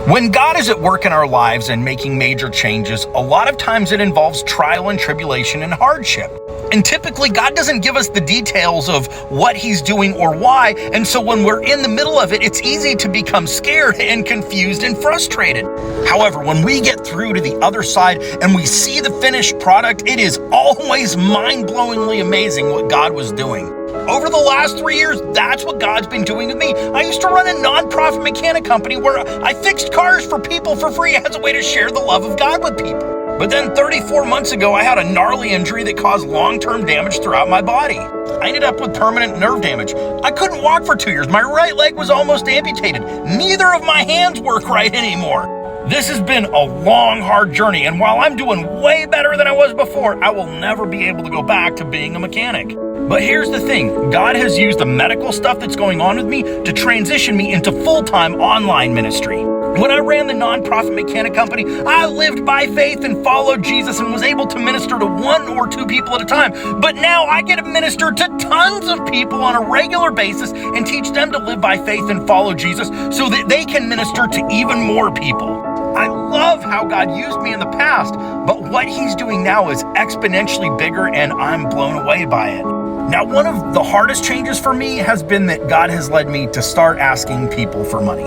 When God is at work in our lives and making major changes, a lot of times it involves trial and tribulation and hardship. And typically, God doesn't give us the details of what He's doing or why, and so when we're in the middle of it, it's easy to become scared and confused and frustrated. However, when we get through to the other side and we see the finished product, it is always mind-blowingly amazing what God was doing. Over the last 3 years, that's what God's been doing to me. I used to run a nonprofit mechanic company where I fixed cars for people for free as a way to share the love of God with people. But then 34 months ago, I had a gnarly injury that caused long-term damage throughout my body. I ended up with permanent nerve damage. I couldn't walk for 2 years. My right leg was almost amputated. Neither of my hands work right anymore. This has been a long, hard journey, and while I'm doing way better than I was before, I will never be able to go back to being a mechanic. But here's the thing, God has used the medical stuff that's going on with me to transition me into full-time online ministry. When I ran the nonprofit mechanic company, I lived by faith and followed Jesus and was able to minister to 1 or 2 people at a time. But now I get to minister to tons of people on a regular basis and teach them to live by faith and follow Jesus so that they can minister to even more people. I love how God used me in the past, but what He's doing now is exponentially bigger, and I'm blown away by it. Now, one of the hardest changes for me has been that God has led me to start asking people for money.